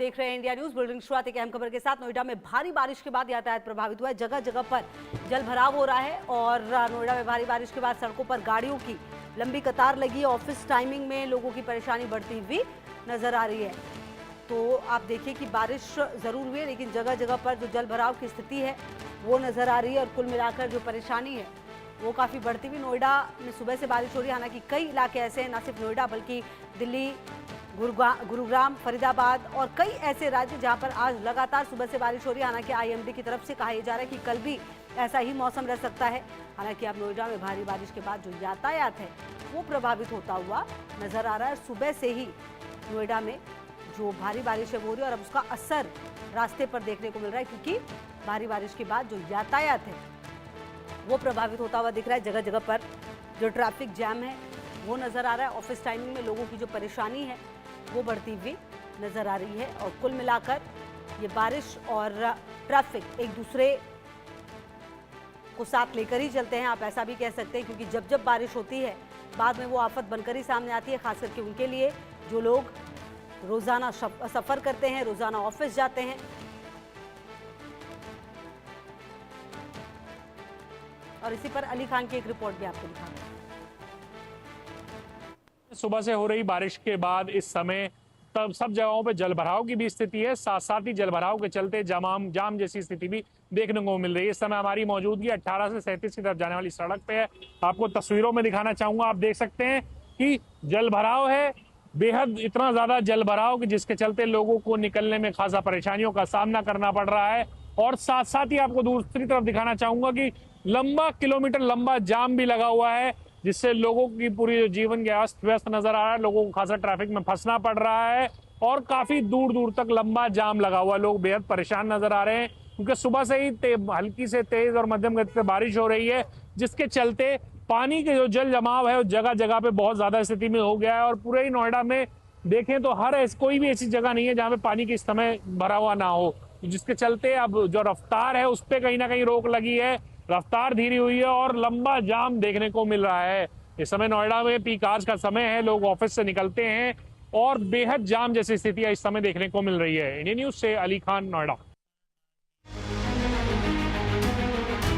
देख रहे हैं इंडिया न्यूज। बुलेटिन शुरुआत एक अहम खबर के साथ। नोएडा में भारी बारिश के बाद यातायात प्रभावित हुआ है। जगह जगह पर जल भराव हो रहा है और नोएडा में भारी बारिश के बाद सड़कों पर गाड़ियों की लंबी कतार लगी है। ऑफिस टाइमिंग में लोगों की परेशानी बढ़ती हुई नजर आ रही है। तो आप देखिए कि बारिश जरूर हुई है, लेकिन जगह जगह पर जो जल भराव की स्थिति है वो नजर आ रही है और कुल मिलाकर जो परेशानी है वो काफ़ी बढ़ती हुई। नोएडा में सुबह से बारिश हो रही है। हालांकि कई इलाके ऐसे हैं, ना सिर्फ नोएडा बल्कि दिल्ली, गुरुग्राम, फरीदाबाद और कई ऐसे राज्य जहां पर आज लगातार सुबह से बारिश हो रही है। हालांकि आईएमडी की तरफ से कहा जा रहा है कि कल भी ऐसा ही मौसम रह सकता है। हालांकि अब नोएडा में भारी बारिश के बाद जो यातायात है वो प्रभावित होता हुआ नजर आ रहा है। सुबह से ही नोएडा में जो भारी बारिश है वो हो रही है और अब उसका असर रास्ते पर देखने को मिल रहा है, क्योंकि भारी बारिश के बाद जो यातायात है वो प्रभावित होता हुआ दिख रहा है। जगह जगह पर जो ट्रैफिक जैम है वो नज़र आ रहा है। ऑफिस टाइमिंग में लोगों की जो परेशानी है वो बढ़ती हुई नज़र आ रही है और कुल मिलाकर ये बारिश और ट्रैफिक एक दूसरे को साथ लेकर ही चलते हैं, आप ऐसा भी कह सकते हैं, क्योंकि जब जब बारिश होती है बाद में वो आफत बनकर ही सामने आती है। खास करके उनके लिए जो लोग रोज़ाना सफ़र करते हैं, रोज़ाना ऑफिस जाते हैं। और इसी पर अली खान की एक रिपोर्ट भी आपको दिखा रहे हैं। सुबह से हो रही बारिश के बाद इस समय तब सब जगहों पे जलभराव की भी स्थिति है, साथ साथ ही जलभराव के चलते जाम जैसी स्थिति भी देखने को मिल रही है। इस समय हमारी मौजूदगी 18 से 37 की तरफ जाने वाली सड़क पे है। आपको तस्वीरों में दिखाना चाहूंगा। आप देख सकते हैं कि जलभराव है, बेहद इतना ज्यादा जलभराव कि जिसके चलते लोगों को निकलने में खासा परेशानियों का सामना करना पड़ रहा है। और साथ साथ ही आपको दूसरी तरफ दिखाना चाहूंगा कि किलोमीटर लंबा जाम भी लगा हुआ है, जिससे लोगों की पूरी जीवन के अस्त व्यस्त नजर आ रहा है। लोगों को खासा ट्रैफिक में फंसना पड़ रहा है और काफी दूर दूर तक लंबा जाम लगा हुआ है। लोग बेहद परेशान नजर आ रहे हैं, क्योंकि सुबह से ही हल्की से तेज और मध्यम गति से बारिश हो रही है, जिसके चलते पानी के जो जल जमाव है वो जगह जगह पे बहुत ज्यादा स्थिति में हो गया है। और पूरे ही नोएडा में देखें तो कोई भी ऐसी जगह नहीं है जहाँ पे पानी की इस समय भरा हुआ ना हो, जिसके चलते अब जो रफ्तार है उस पर कहीं ना कहीं रोक लगी है, रफ्तार धीरी हुई है और लंबा जाम देखने को मिल रहा है। इस समय नोएडा में पीक आवर्स का समय है, लोग ऑफिस से निकलते हैं और बेहद जाम जैसी स्थितियां इस समय देखने को मिल रही है। इंडियन न्यूज से अली खान, नोएडा।